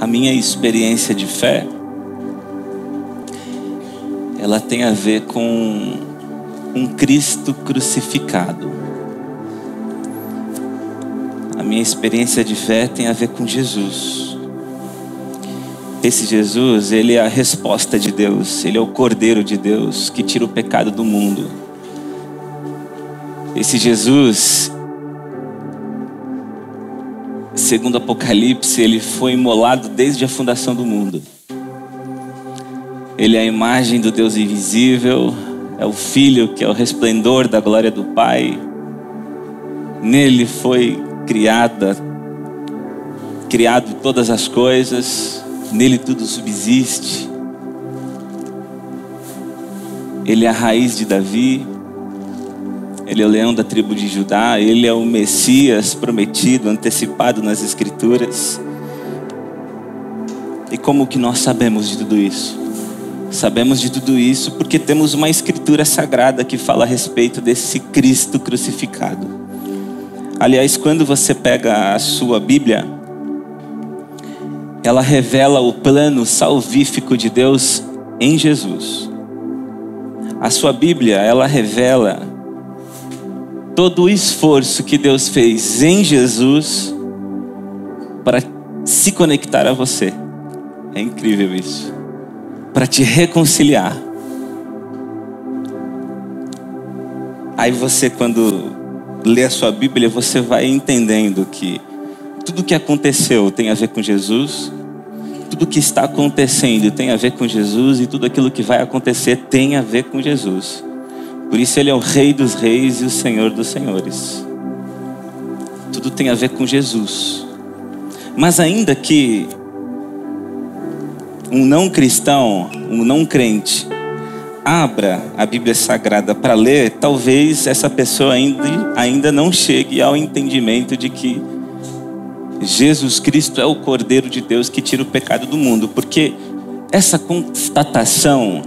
a minha experiência de fé, ela tem a ver com um Cristo crucificado. A minha experiência de fé tem a ver com Jesus. Esse Jesus, ele é a resposta de Deus. Ele é o Cordeiro de Deus que tira o pecado do mundo. Esse Jesus, segundo Apocalipse, ele foi imolado desde a fundação do mundo. Ele é a imagem do Deus invisível, é o Filho que é o resplendor da glória do Pai. Nele foi criado todas as coisas, nele tudo subsiste. Ele é a raiz de Davi, ele é o leão da tribo de Judá, ele é o Messias prometido, antecipado nas Escrituras. E como que nós sabemos de tudo isso? Sabemos de tudo isso porque temos uma escritura sagrada que fala a respeito desse Cristo crucificado. Aliás, quando você pega a sua Bíblia, ela revela o plano salvífico de Deus em Jesus. A sua Bíblia, ela revela todo o esforço que Deus fez em Jesus para se conectar a você. É incrível isso. Para te reconciliar. Aí você, quando lê a sua Bíblia, você vai entendendo que tudo que aconteceu tem a ver com Jesus, tudo que está acontecendo tem a ver com Jesus, e tudo aquilo que vai acontecer tem a ver com Jesus. Por isso ele é o Rei dos Reis e o Senhor dos Senhores. Tudo tem a ver com Jesus. Mas ainda que um não cristão, um não crente, abra a Bíblia Sagrada para ler, talvez essa pessoa ainda não chegue ao entendimento de que Jesus Cristo é o Cordeiro de Deus que tira o pecado do mundo. Porque essa constatação,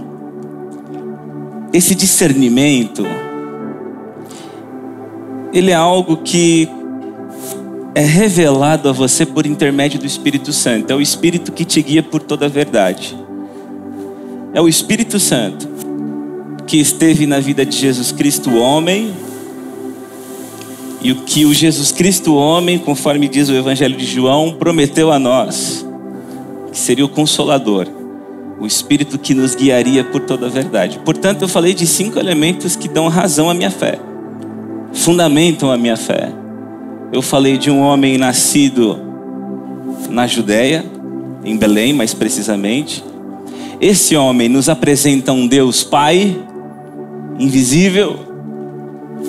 esse discernimento, ele é algo que é revelado a você por intermédio do Espírito Santo. É o Espírito que te guia por toda a verdade. É o Espírito Santo que esteve na vida de Jesus Cristo homem, e o que o Jesus Cristo homem, conforme diz o Evangelho de João, prometeu a nós, que seria o Consolador, o Espírito que nos guiaria por toda a verdade. Portanto, eu falei de 5 elementos que dão razão à minha fé, fundamentam a minha fé. Eu falei de um homem nascido na Judéia, em Belém mais precisamente. Esse homem nos apresenta um Deus Pai, invisível.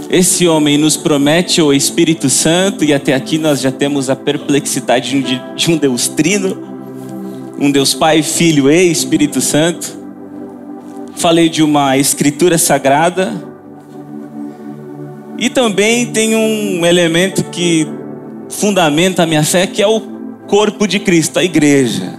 Esse homem nos promete o Espírito Santo, e até aqui nós já temos a perplexidade de um Deus trino, um Deus Pai, Filho e Espírito Santo. Falei de uma escritura sagrada. E também tem um elemento que fundamenta a minha fé, que é o corpo de Cristo, a igreja.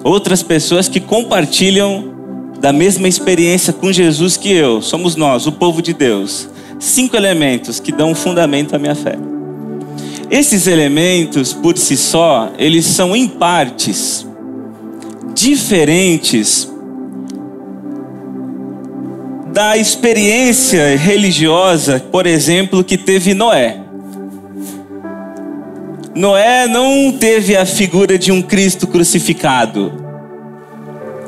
Outras pessoas que compartilham da mesma experiência com Jesus que eu. Somos nós, o povo de Deus. 5 elementos que dão fundamento à minha fé. Esses elementos, por si só, eles são em partes diferentes da experiência religiosa, por exemplo, que teve Noé. Noé não teve a figura de um Cristo crucificado.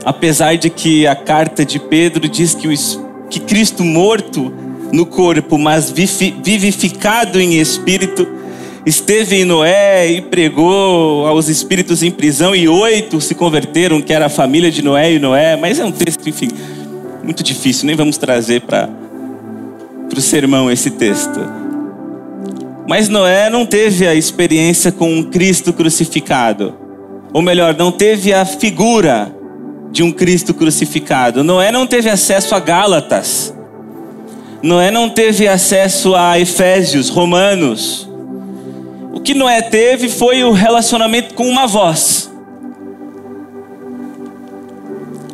Apesar de que a carta de Pedro diz que Cristo morto no corpo, mas vivificado em espírito, esteve em Noé e pregou aos espíritos em prisão, e 8 se converteram, que era a família de Noé e Noé. Mas é um texto, enfim, muito difícil, nem vamos trazer para o sermão esse texto. Mas Noé não teve a experiência com um Cristo crucificado. Ou melhor, não teve a figura de um Cristo crucificado. Noé não teve acesso a Gálatas. Noé não teve acesso a Efésios, Romanos. O que Noé teve foi o relacionamento com uma voz.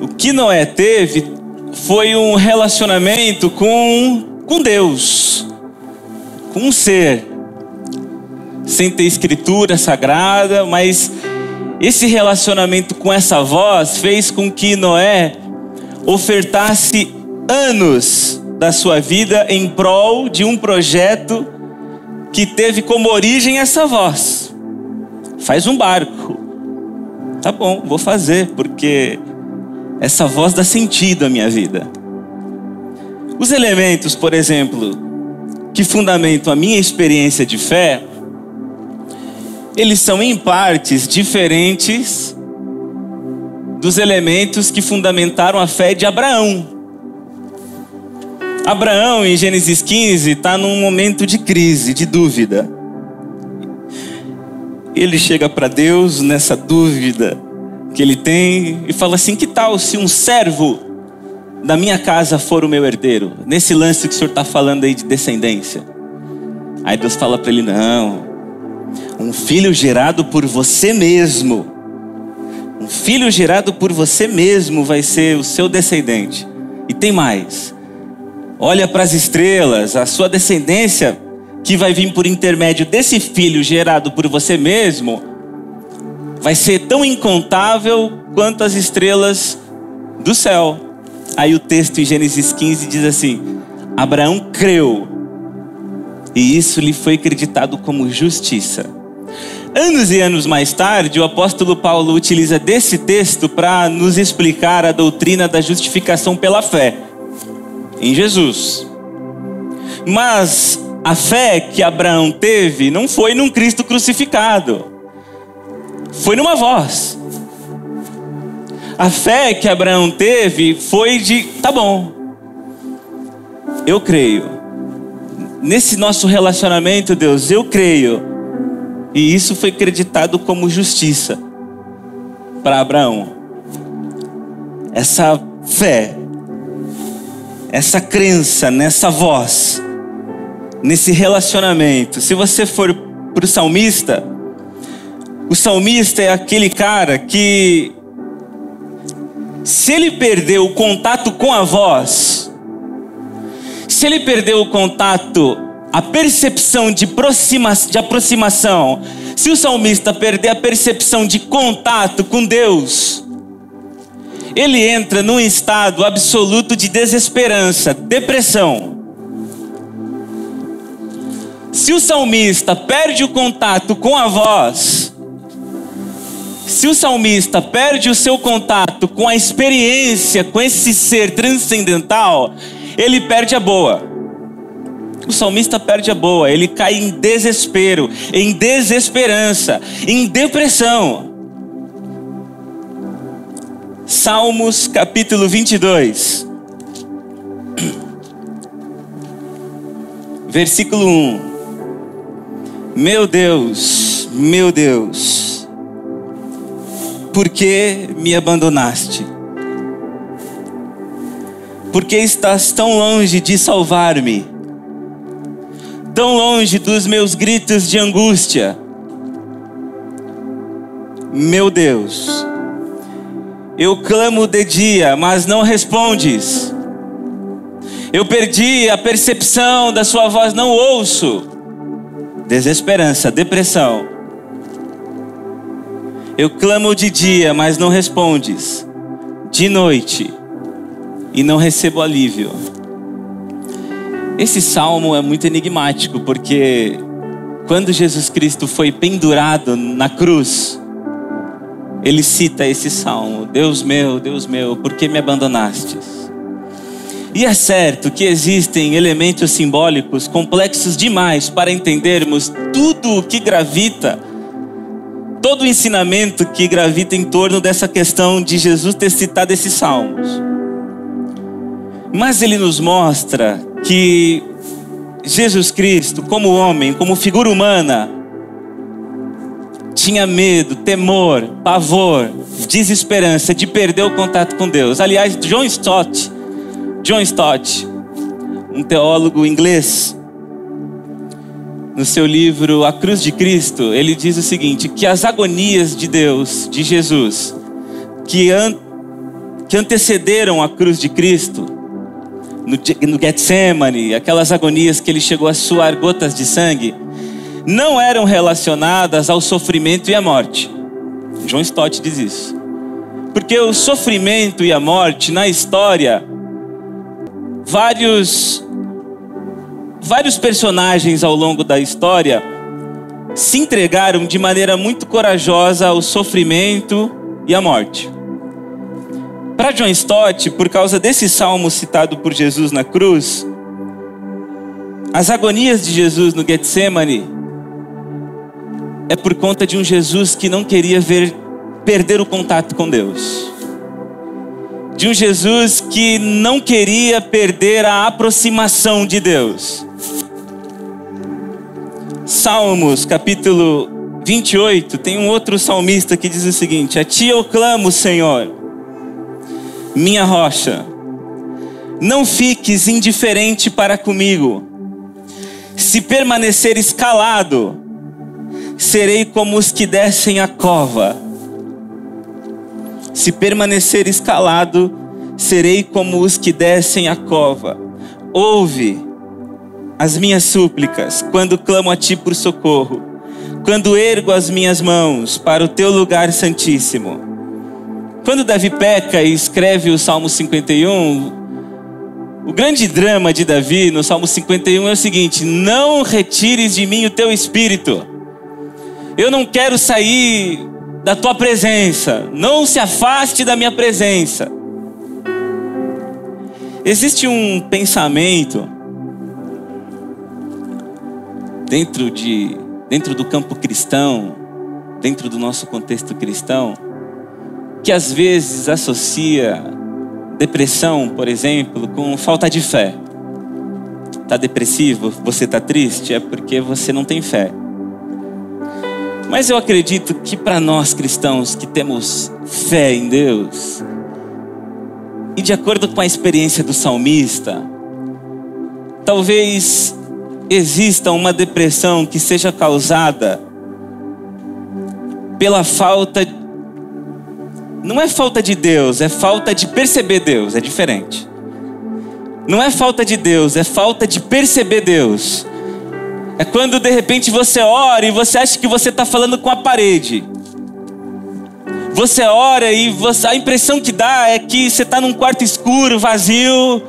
O que Noé teve foi um relacionamento com Deus, com um ser, sem ter escritura sagrada, mas esse relacionamento com essa voz fez com que Noé ofertasse anos da sua vida em prol de um projeto que teve como origem essa voz. Faz um barco. Tá bom, vou fazer, porque essa voz dá sentido à minha vida. Os elementos, por exemplo, que fundamentam a minha experiência de fé, eles são em partes diferentes dos elementos que fundamentaram a fé de Abraão. Abraão, em Gênesis 15, está num momento de crise, de dúvida. Ele chega para Deus nessa dúvida que ele tem e fala assim: que tal se um servo da minha casa for o meu herdeiro? Nesse lance que o senhor está falando aí de descendência. Aí Deus fala para ele: não, um filho gerado por você mesmo. Um filho gerado por você mesmo vai ser o seu descendente. E tem mais. Olha para as estrelas, a sua descendência que vai vir por intermédio desse filho gerado por você mesmo vai ser tão incontável quanto as estrelas do céu. Aí o texto em Gênesis 15 diz assim: Abraão creu e isso lhe foi acreditado como justiça. Anos e anos mais tarde, o apóstolo Paulo utiliza desse texto para nos explicar a doutrina da justificação pela fé em Jesus. Mas a fé que Abraão teve não foi num Cristo crucificado, foi numa voz. A fé que Abraão teve foi de: tá bom, eu creio. Nesse nosso relacionamento, Deus, eu creio. E isso foi acreditado como justiça para Abraão. Essa fé, essa crença nessa voz, nesse relacionamento. Se você for para o salmista é aquele cara que, se ele perder o contato com a voz, se ele perder o contato, a percepção de aproximação, se o salmista perder a percepção de contato com Deus, ele entra num estado absoluto de desesperança, depressão. Se o salmista perde o contato com a voz, se o salmista perde o seu contato com a experiência, com esse ser transcendental, ele perde a boa. O salmista perde a boa, ele cai em desespero, em desesperança, em depressão. Salmos capítulo 22, versículo 1. Meu Deus, por que me abandonaste? Por que estás tão longe de salvar-me? Tão longe dos meus gritos de angústia? Meu Deus, eu clamo de dia, mas não respondes. Eu perdi a percepção da sua voz, não ouço. Desesperança, depressão. Eu clamo de dia, mas não respondes. De noite, e não recebo alívio. Esse salmo é muito enigmático, porque quando Jesus Cristo foi pendurado na cruz, ele cita esse salmo: Deus meu, por que me abandonastes? E é certo que existem elementos simbólicos complexos demais para entendermos tudo o que gravita, todo o ensinamento que gravita em torno dessa questão de Jesus ter citado esses salmos. Mas ele nos mostra que Jesus Cristo, como homem, como figura humana, tinha medo, temor, pavor, desesperança de perder o contato com Deus. Aliás, John Stott, um teólogo inglês, no seu livro A Cruz de Cristo, ele diz o seguinte: que as agonias de Deus, de Jesus, que antecederam a cruz de Cristo, no Getsemane, aquelas agonias que ele chegou a suar gotas de sangue, não eram relacionadas ao sofrimento e à morte. John Stott diz isso. Porque o sofrimento e a morte na história, vários personagens ao longo da história se entregaram de maneira muito corajosa ao sofrimento e à morte. Para John Stott, por causa desse salmo citado por Jesus na cruz, as agonias de Jesus no Getsemane é por conta de um Jesus que não queria perder o contato com Deus. De um Jesus que não queria perder a aproximação de Deus. Salmos, capítulo 28, tem um outro salmista que diz o seguinte: a ti eu clamo, Senhor, minha rocha, não fiques indiferente para comigo. Se permaneceres calado, serei como os que descem a cova. Se permaneceres calado, serei como os que descem a cova. Ouve as minhas súplicas quando clamo a ti por socorro, quando ergo as minhas mãos para o teu lugar santíssimo. Quando Davi peca e escreve o Salmo 51, o grande drama de Davi no Salmo 51 é o seguinte: não retires de mim o teu espírito. Eu não quero sair da tua presença. Não se afaste da minha presença. Existe um pensamento dentro do campo cristão, dentro do nosso contexto cristão, que às vezes associa depressão, por exemplo, com falta de fé. Está depressivo? Você está triste? É porque você não tem fé. Mas eu acredito que para nós cristãos que temos fé em Deus, e de acordo com a experiência do salmista, talvez exista uma depressão que seja causada pela falta. Não é falta de Deus, é falta de perceber Deus, é diferente. Não é falta de Deus, é falta de perceber Deus. É quando de repente você ora e você acha que você está falando com a parede. Você ora e a impressão que dá é que você está num quarto escuro, vazio,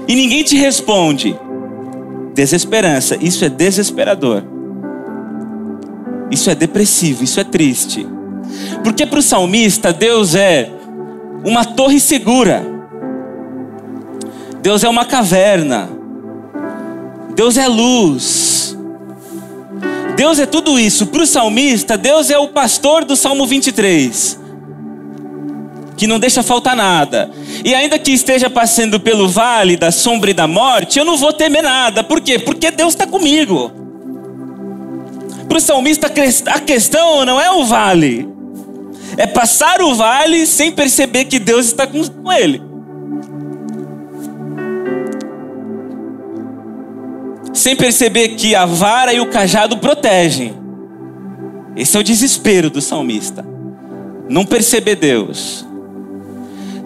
e ninguém te responde. Desesperança, isso é desesperador. Isso é depressivo, isso é triste. Porque para o salmista, Deus é uma torre segura. Deus é uma caverna. Deus é luz. Deus é tudo isso. Para o salmista, Deus é o pastor do Salmo 23, que não deixa faltar nada. E ainda que esteja passando pelo vale da sombra e da morte, eu não vou temer nada. Por quê? Porque Deus está comigo. Para o salmista, a questão não é o vale. É passar o vale sem perceber que Deus está com ele. Sem perceber que a vara e o cajado protegem. Esse é o desespero do salmista. Não perceber Deus.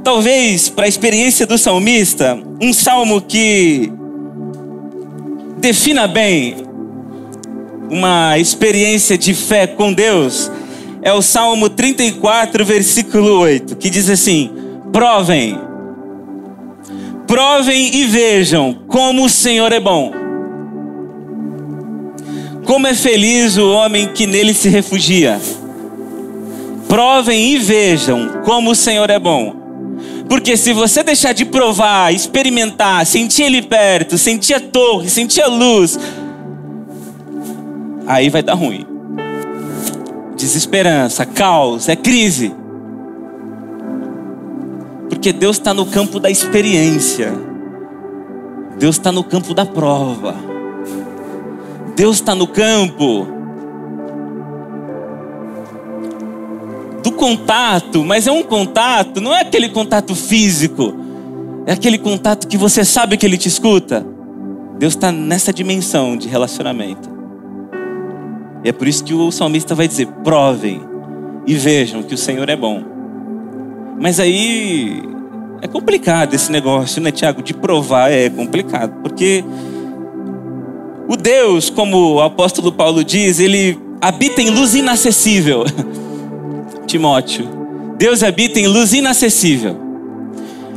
Talvez, para a experiência do salmista, um salmo que defina bem uma experiência de fé com Deus é o Salmo 34, versículo 8, que diz assim: provem e vejam como o Senhor é bom. Como é feliz o homem que nele se refugia. Provem e vejam como o Senhor é bom. Porque se você deixar de provar, experimentar, sentir ele perto, sentir a torre, sentir a luz, aí vai dar ruim. Desesperança, caos, é crise. Porque Deus está no campo da experiência. Deus está no campo da prova. Deus está no campo do contato, mas é um contato, não é aquele contato físico, é aquele contato que você sabe que Ele te escuta. Deus está nessa dimensão de relacionamento. E é por isso que o salmista vai dizer: provem e vejam que o Senhor é bom. Mas aí é complicado esse negócio, né, Tiago? De provar é complicado, porque o Deus, como o apóstolo Paulo diz, ele habita em luz inacessível. Timóteo, Deus habita em luz inacessível.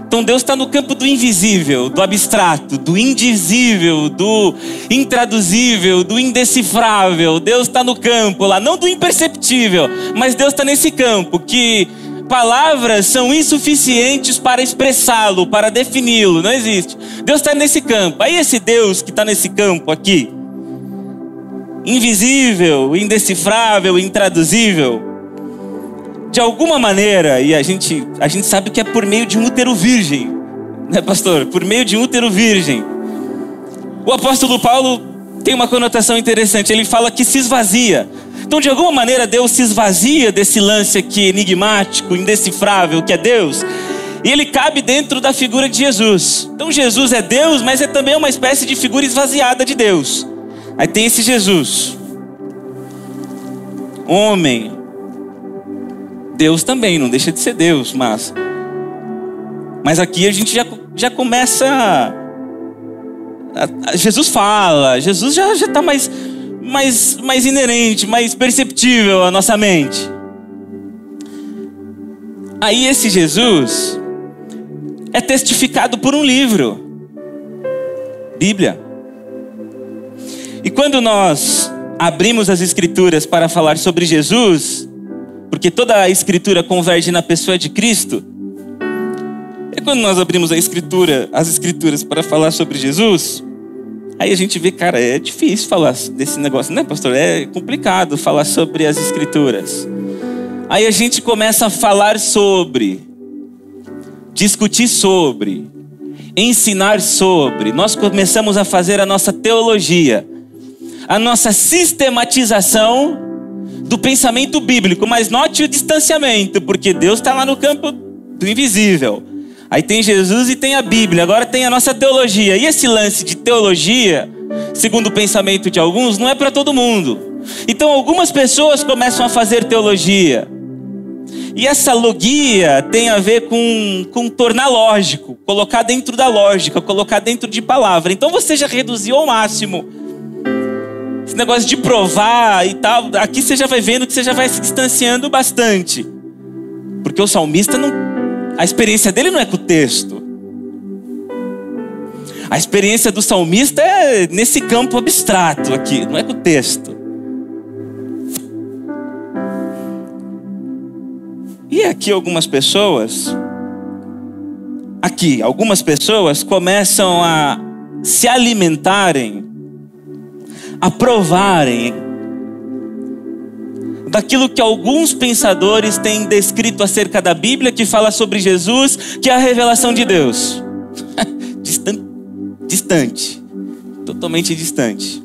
Então Deus está no campo do invisível, do abstrato, do indizível, do intraduzível, do indecifrável. Deus está no campo lá, não do imperceptível, mas Deus está nesse campo que palavras são insuficientes para expressá-lo, para defini-lo, não existe. Deus está nesse campo. Aí esse Deus que está nesse campo aqui, invisível, indecifrável, intraduzível, de alguma maneira, e a gente sabe que é por meio de um útero virgem, né, pastor? Por meio de um útero virgem. O apóstolo Paulo tem uma conotação interessante, ele fala que se esvazia. Então, de alguma maneira, Deus se esvazia desse lance aqui enigmático, indecifrável, que é Deus, e ele cabe dentro da figura de Jesus. Então, Jesus é Deus, mas é também uma espécie de figura esvaziada de Deus. Aí tem esse Jesus, homem. Deus também, não deixa de ser Deus, mas aqui a gente já começa Jesus fala, Jesus já está mais inerente, mais perceptível à nossa mente. Aí esse Jesus é testificado por um livro, Bíblia. E quando nós abrimos as Escrituras para falar sobre Jesus, porque toda a Escritura converge na pessoa de Cristo. E quando nós abrimos as Escrituras para falar sobre Jesus, aí a gente vê, cara, é difícil falar desse negócio, né, pastor? É complicado falar sobre as Escrituras. Aí a gente começa a falar sobre, discutir sobre, ensinar sobre. Nós começamos a fazer a nossa teologia, a nossa sistematização do pensamento bíblico, mas note o distanciamento, porque Deus está lá no campo do invisível. Aí tem Jesus e tem a Bíblia, agora tem a nossa teologia. E esse lance de teologia, segundo o pensamento de alguns, não é para todo mundo. Então algumas pessoas começam a fazer teologia. E essa logia tem a ver com tornar lógico, colocar dentro da lógica, colocar dentro de palavra. Então você já reduziu ao máximo esse negócio de provar e tal. Aqui você já vai vendo que você já vai se distanciando bastante. Porque o salmista, a experiência dele não é com o texto. A experiência do salmista é nesse campo abstrato aqui, não é com o texto. E aqui algumas pessoas começam a se alimentarem, a provarem daquilo que alguns pensadores têm descrito acerca da Bíblia, que fala sobre Jesus, que é a revelação de Deus. Distante, totalmente distante.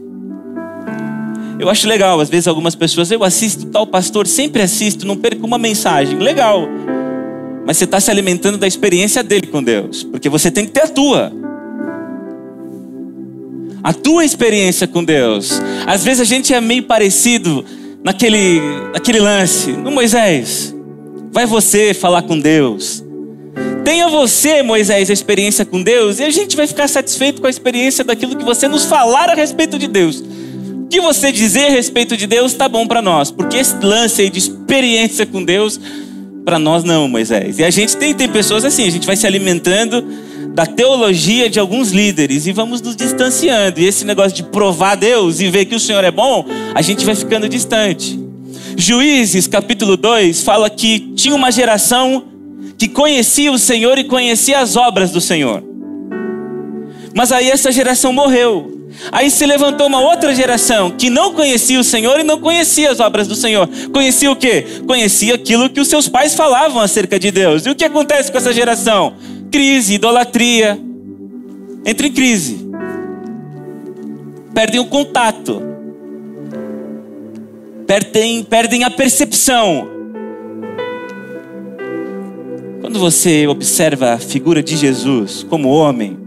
Eu acho legal, às vezes algumas pessoas, eu assisto tal pastor, sempre assisto, não perco uma mensagem, legal. Mas você está se alimentando da experiência dele com Deus, porque você tem que ter a tua experiência com Deus. Às vezes a gente é meio parecido naquele lance. No Moisés, vai você falar com Deus. Tenha você, Moisés, a experiência com Deus, e a gente vai ficar satisfeito com a experiência daquilo que você nos falar a respeito de Deus. O que você dizer a respeito de Deus está bom para nós, porque esse lance aí de experiência com Deus, para nós não, Moisés. E a gente tem pessoas assim, a gente vai se alimentando da teologia de alguns líderes e vamos nos distanciando. E esse negócio de provar Deus e ver que o Senhor é bom, a gente vai ficando distante. Juízes, capítulo 2, fala que tinha uma geração que conhecia o Senhor e conhecia as obras do Senhor. Mas aí essa geração morreu. Aí se levantou uma outra geração que não conhecia o Senhor e não conhecia as obras do Senhor. Conhecia o quê? Conhecia aquilo que os seus pais falavam acerca de Deus. E o que acontece com essa geração? Crise, idolatria. Entra em crise. Perdem o contato. Perdem a percepção. Quando você observa a figura de Jesus como homem,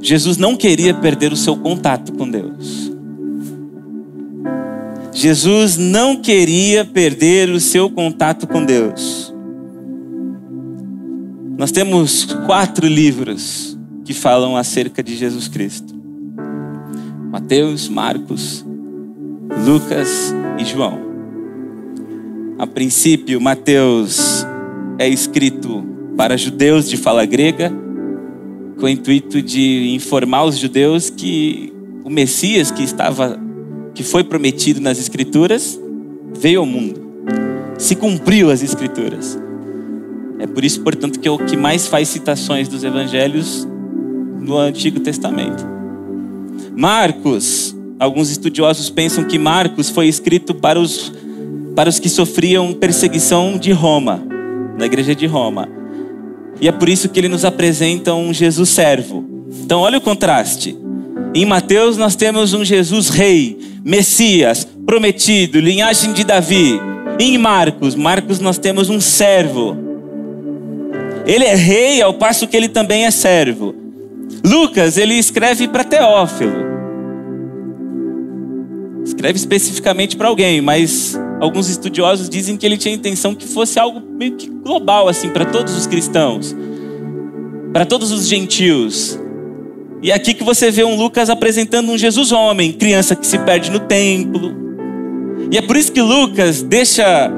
Jesus não queria perder o seu contato com Deus. Jesus não queria perder o seu contato com Deus. Nós temos 4 livros que falam acerca de Jesus Cristo: Mateus, Marcos, Lucas e João. A princípio, Mateus é escrito para judeus de fala grega, com o intuito de informar os judeus que o Messias que foi prometido nas Escrituras veio ao mundo, se cumpriu as Escrituras. É por isso, portanto, que é o que mais faz citações dos evangelhos no Antigo Testamento. Marcos, alguns estudiosos pensam que Marcos foi escrito para os que sofriam perseguição de Roma, da igreja de Roma. E é por isso que ele nos apresenta um Jesus servo. Então olha o contraste. Em Mateus nós temos um Jesus rei, Messias, prometido, linhagem de Davi. Em Marcos nós temos um servo. Ele é rei ao passo que ele também é servo. Lucas, ele escreve para Teófilo. Escreve especificamente para alguém, mas alguns estudiosos dizem que ele tinha a intenção que fosse algo meio que global, assim, para todos os cristãos, para todos os gentios. E é aqui que você vê um Lucas apresentando um Jesus homem, criança que se perde no templo. E é por isso que Lucas deixa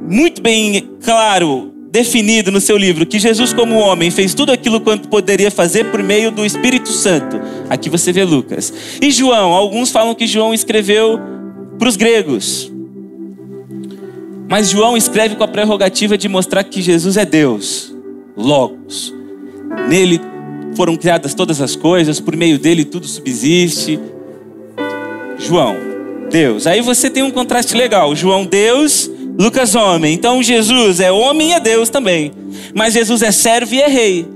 muito bem claro, definido no seu livro, que Jesus como homem fez tudo aquilo quanto poderia fazer por meio do Espírito Santo. Aqui você vê Lucas. E João, alguns falam que João escreveu para os gregos. Mas João escreve com a prerrogativa de mostrar que Jesus é Deus, Logos. Nele foram criadas todas as coisas, por meio dele tudo subsiste. João, Deus. Aí você tem um contraste legal. João, Deus, Lucas, homem. Então Jesus é homem e é Deus também. Mas Jesus é servo e é rei.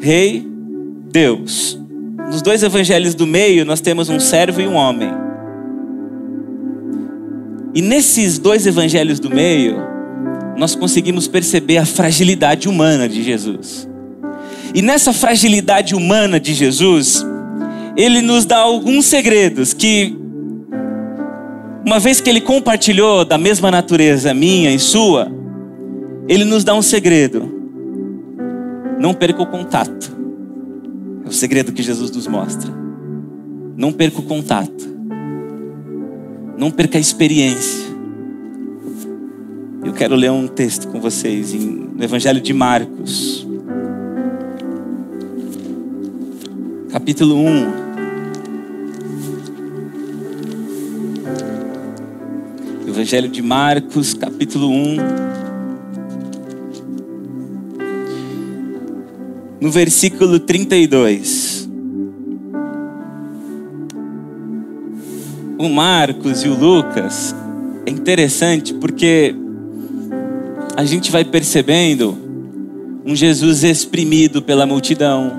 Rei, Deus. Nos dois evangelhos do meio nós temos um servo e um homem. E nesses dois evangelhos do meio, nós conseguimos perceber a fragilidade humana de Jesus. E nessa fragilidade humana de Jesus, ele nos dá alguns segredos que, uma vez que ele compartilhou da mesma natureza minha e sua, ele nos dá um segredo. Não perca o contato. É o segredo que Jesus nos mostra. Não perca o contato. Não perca a experiência. Eu quero ler um texto com vocês no Evangelho de Marcos, capítulo 1. Evangelho de Marcos, capítulo 1. No versículo 32. O Marcos e o Lucas é interessante porque a gente vai percebendo um Jesus exprimido pela multidão,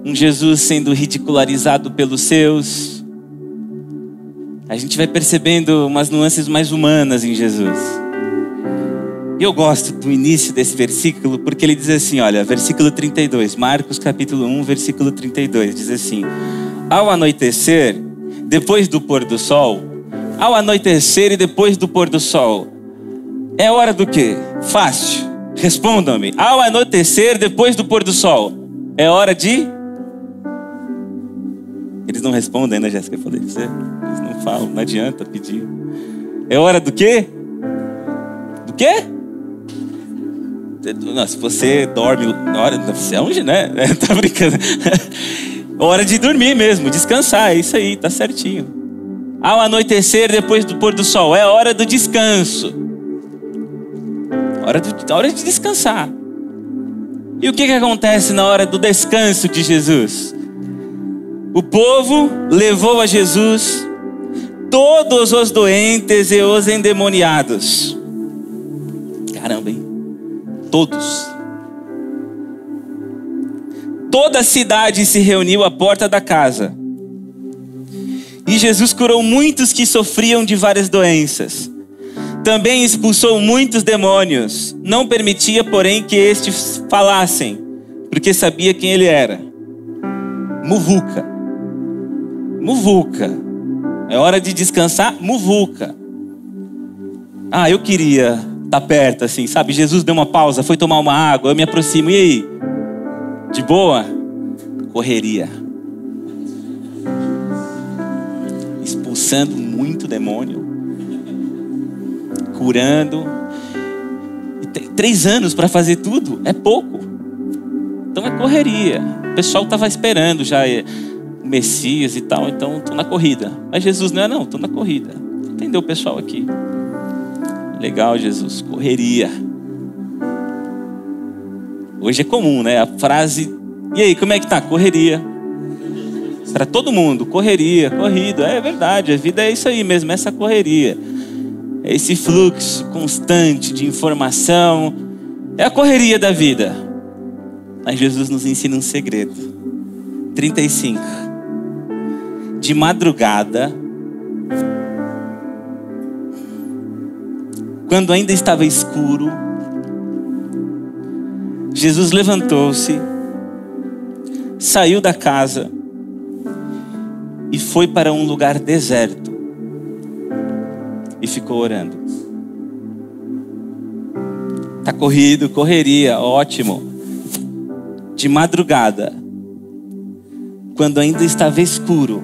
um Jesus sendo ridicularizado pelos seus. A gente vai percebendo umas nuances mais humanas em Jesus. E eu gosto do início desse versículo porque ele diz assim, olha, versículo 32, Marcos capítulo 1, versículo 32, diz assim: ao anoitecer, depois do pôr do sol, ao anoitecer e depois do pôr do sol, é hora do quê? Fácil. Respondam-me. Ao anoitecer, depois do pôr do sol, é hora de... Eles não respondem, né, Jéssica? Eu falei pra você. Eles não falam, não adianta pedir. É hora do quê? Do quê? Não, se você dorme... Você é onde, né? Tá brincando. Hora de dormir mesmo, descansar. É isso aí, tá certinho. Ao anoitecer, depois do pôr do sol, é hora do descanso. Hora de descansar. E o que acontece na hora do descanso de Jesus? O povo levou a Jesus todos os doentes e os endemoniados. Caramba, hein? Todos. Toda a cidade se reuniu à porta da casa. E Jesus curou muitos que sofriam de várias doenças. Também expulsou muitos demônios. Não permitia, porém, que estes falassem, porque sabia quem ele era. Muvuca. Muvuca. É hora de descansar? Muvuca. Ah, eu queria estar perto, assim, sabe? Jesus deu uma pausa, foi tomar uma água, eu me aproximo. E aí? De boa? Correria. Expulsando muito demônio. curando. E tem 3 anos para fazer tudo, é pouco. Então é correria. O pessoal estava esperando já o Messias e tal, então estou na corrida. Mas Jesus não, estou na corrida. Entendeu o pessoal aqui? Legal, Jesus, correria. Hoje é comum, né? A frase, e aí, como é que tá? Correria. Para todo mundo, correria, corrida. É verdade, a vida é isso aí mesmo, essa correria. É esse fluxo constante de informação. É a correria da vida. Mas Jesus nos ensina um segredo. 35. De madrugada, quando ainda estava escuro, Jesus levantou-se, saiu da casa e foi para um lugar deserto e ficou orando. Tá corrido, correria, ótimo. De madrugada, quando ainda estava escuro,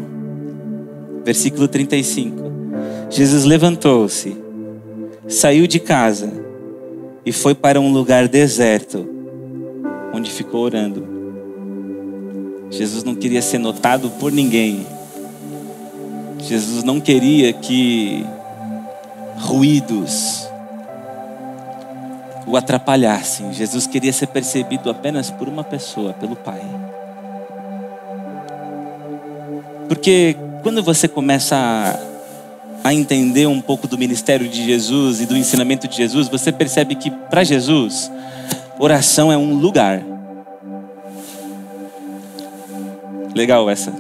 versículo 35, Jesus levantou-se, saiu de casa e foi para um lugar deserto, onde ficou orando. Jesus não queria ser notado por ninguém. Jesus não queria que ruídos o atrapalhassem. Jesus queria ser percebido apenas por uma pessoa, pelo Pai. Porque quando você começa a entender um pouco do ministério de Jesus e do ensinamento de Jesus, você percebe que para Jesus, oração é um lugar. Legal essa.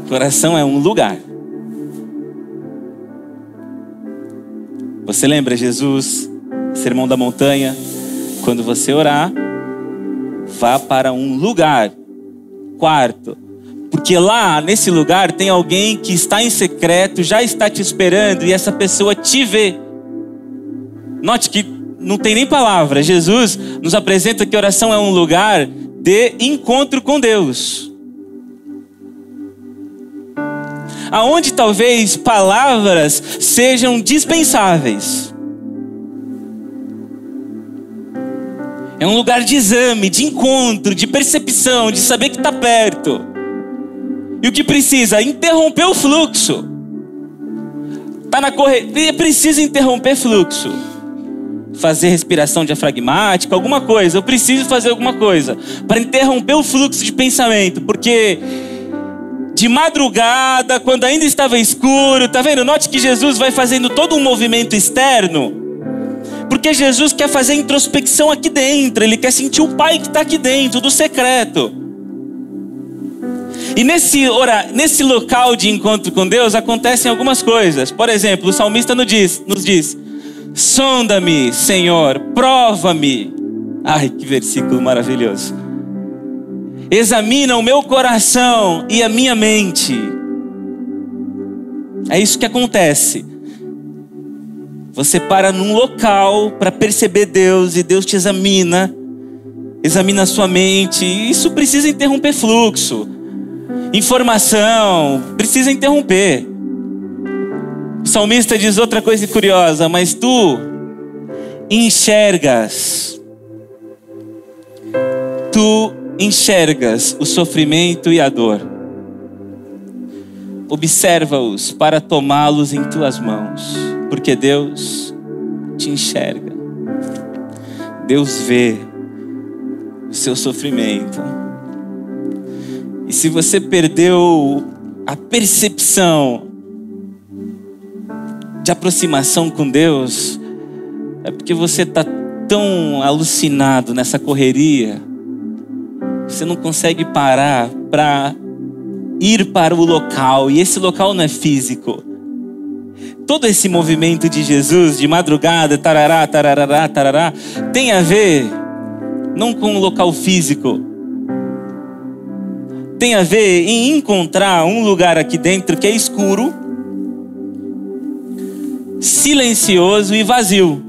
Oração é um lugar. Você lembra Jesus, Sermão da Montanha? Quando você orar, vá para um lugar, quarto. Porque lá, nesse lugar, tem alguém que está em secreto, já está te esperando e essa pessoa te vê. Note que não tem nem palavra. Jesus nos apresenta que oração é um lugar de encontro com Deus. Aonde talvez palavras sejam dispensáveis. É um lugar de exame, de encontro, de percepção, de saber que está perto. E o que precisa? Interromper o fluxo. Está na correria, precisa interromper fluxo. Fazer respiração diafragmática, alguma coisa. Eu preciso fazer alguma coisa para interromper o fluxo de pensamento. Porque de madrugada, quando ainda estava escuro, tá vendo? Note que Jesus vai fazendo todo um movimento externo. Porque Jesus quer fazer introspecção aqui dentro. Ele quer sentir o Pai que está aqui dentro, do secreto. E nesse local de encontro com Deus acontecem algumas coisas. Por exemplo, o salmista nos diz: sonda-me, Senhor, prova-me. Ai, que versículo maravilhoso. Examina o meu coração e a minha mente. É isso que acontece. Você para num local para perceber Deus e Deus te examina a sua mente. Isso precisa interromper fluxo. Informação precisa interromper. O salmista diz outra coisa curiosa: mas tu enxergas o sofrimento e a dor. Observa-os para tomá-los em tuas mãos, porque Deus te enxerga. Deus vê o seu sofrimento. E se você perdeu a percepção de aproximação com Deus, é porque você está tão alucinado nessa correria, você não consegue parar para ir para o local, e esse local não é físico. Todo esse movimento de Jesus, de madrugada, tarará, tarará, tarará, tem a ver não com o local físico, tem a ver em encontrar um lugar aqui dentro que é escuro, silencioso e vazio.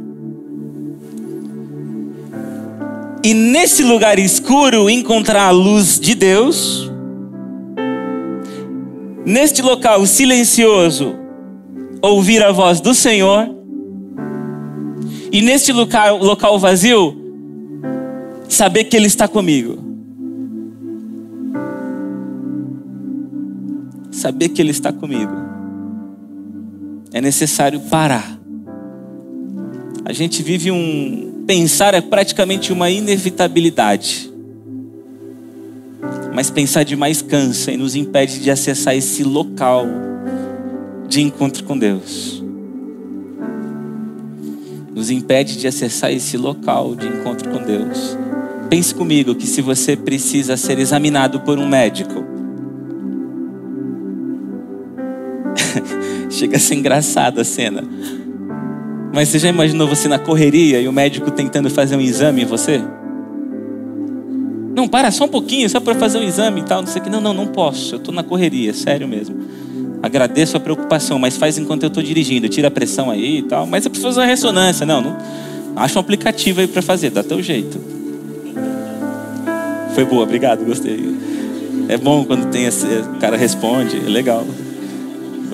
E nesse lugar escuro encontrar a luz de Deus. Neste local silencioso, ouvir a voz do Senhor. E nesse local vazio, saber que Ele está comigo. Saber que Ele está comigo. É necessário parar. A gente vive pensar é praticamente uma inevitabilidade. Mas pensar demais cansa e nos impede de acessar esse local de encontro com Deus. Nos impede de acessar esse local de encontro com Deus. Pense comigo que se você precisa ser examinado por um médico, chega a ser engraçada a cena. Mas você já imaginou você na correria e o médico tentando fazer um exame em você? Não, para só um pouquinho, só para fazer um exame e tal, não sei o que. Não posso, eu estou na correria, sério mesmo. Agradeço a preocupação, mas faz enquanto eu estou dirigindo, tira a pressão aí e tal. Mas eu preciso fazer uma ressonância, não. Acha um aplicativo aí para fazer, dá teu jeito. Foi boa, obrigado, gostei. É bom quando tem o cara responde, é legal.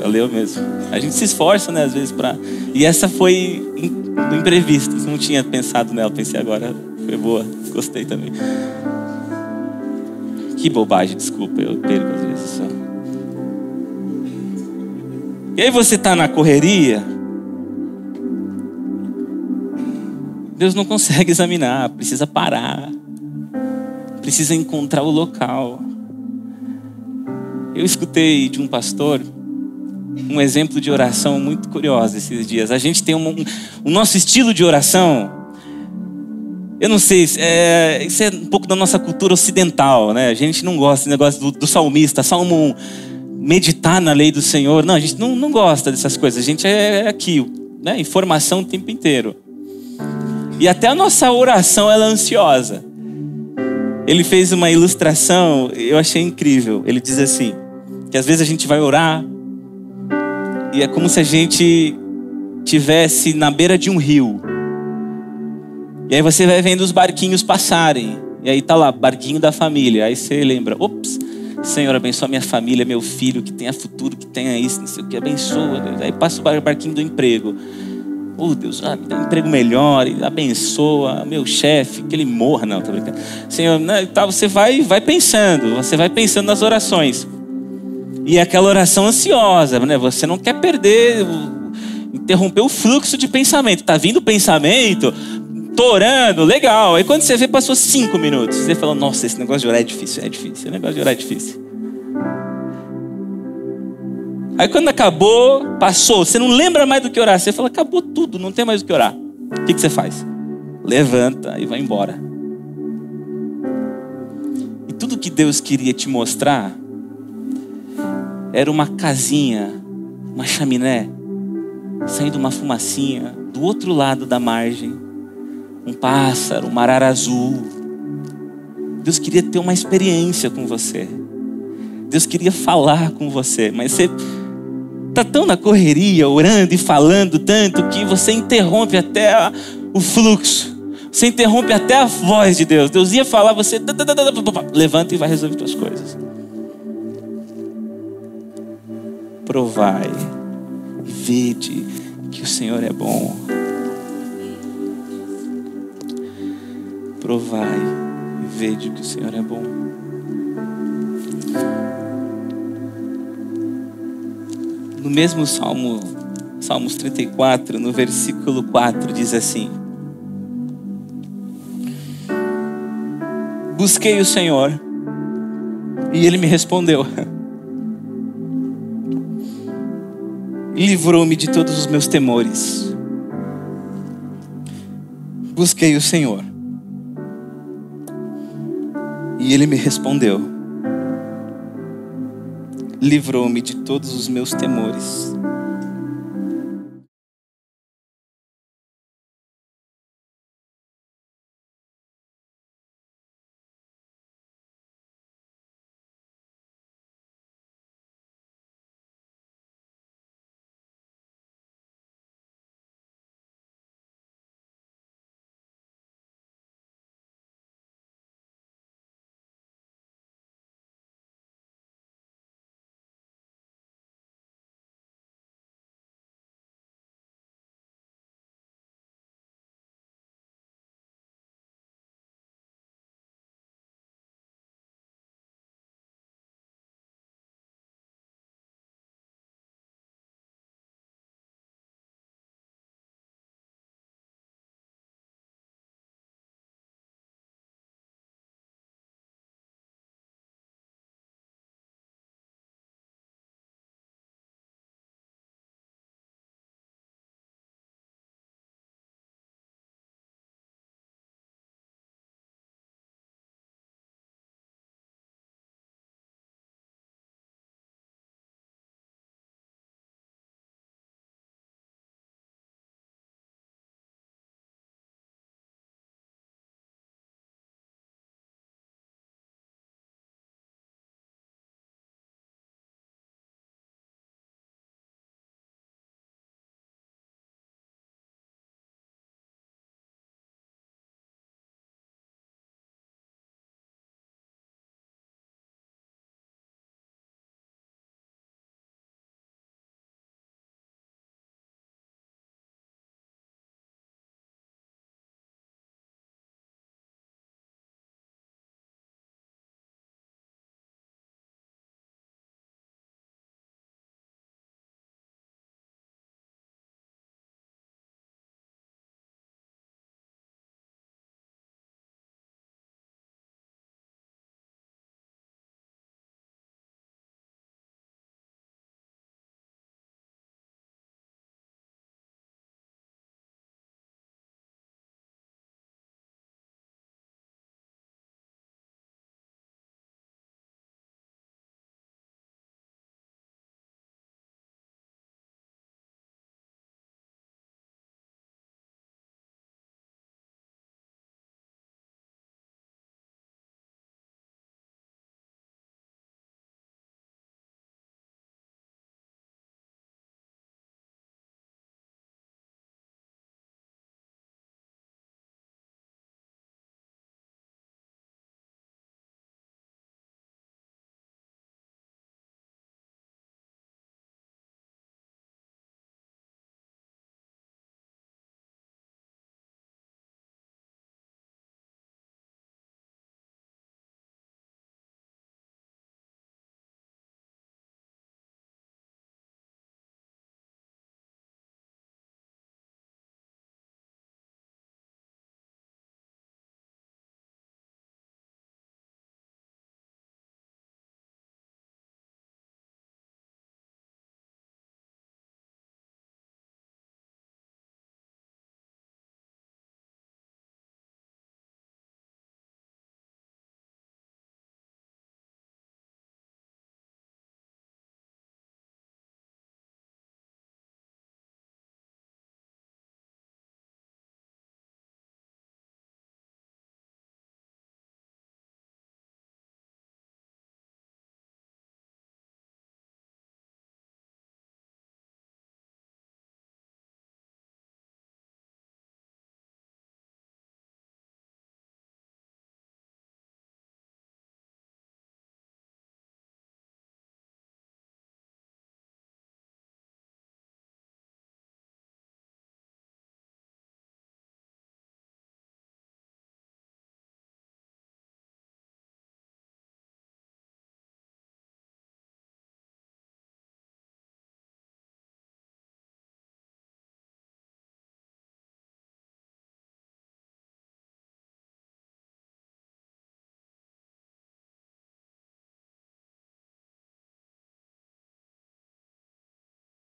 Valeu mesmo. A gente se esforça, né, às vezes E essa foi do imprevisto. Não tinha pensado nela, pensei agora. Foi boa, gostei também. Que bobagem, desculpa, eu perco às vezes só. E aí você tá na correria, Deus não consegue examinar, precisa parar, precisa encontrar o local. Eu escutei de um pastor um exemplo de oração muito curioso esses dias. A gente tem o nosso estilo de oração. Eu não sei, isso é um pouco da nossa cultura ocidental, né? A gente não gosta desse negócio do salmista, Salmo 1, meditar na lei do Senhor. Não, a gente não gosta dessas coisas. A gente é aqui, né? Informação o tempo inteiro. E até a nossa oração ela é ansiosa. Ele fez uma ilustração, eu achei incrível. Ele diz assim, que às vezes a gente vai orar e é como se a gente estivesse na beira de um rio. E aí você vai vendo os barquinhos passarem. E aí tá lá, barquinho da família. Aí você lembra, ops, Senhor, abençoa minha família, meu filho, que tenha futuro, que tenha isso, não sei o que, abençoa, Deus. Aí passa o barquinho do emprego. Oh Deus, me dá um emprego melhor, abençoa meu chefe, que ele morra. Não, tô brincando. Senhor, né, tá, você vai pensando nas orações. E é aquela oração ansiosa, né? Você não quer interromper o fluxo de pensamento. Tá vindo pensamento, tô orando, legal. Aí quando você vê, passou 5 minutos. Você fala, nossa, esse negócio de orar é difícil. Esse negócio de orar é difícil. Aí quando acabou, passou. Você não lembra mais do que orar. Você fala, acabou tudo, não tem mais o que orar. O que você faz? Levanta e vai embora. E tudo que Deus queria te mostrar era uma casinha, uma chaminé, saindo uma fumacinha do outro lado da margem. Um pássaro, um mar azul. Deus queria ter uma experiência com você. Deus queria falar com você, mas você está tão na correria, orando e falando tanto, que você interrompe até o fluxo. Você interrompe até a voz de Deus. Deus ia falar, você levanta e vai resolver suas coisas. Provai e vede que o Senhor é bom. Provai e vede que o Senhor é bom. No mesmo Salmo, Salmos 34, no versículo 4, diz assim: busquei o Senhor e Ele me respondeu. Livrou-me de todos os meus temores. Busquei o Senhor e Ele me respondeu. Livrou-me de todos os meus temores.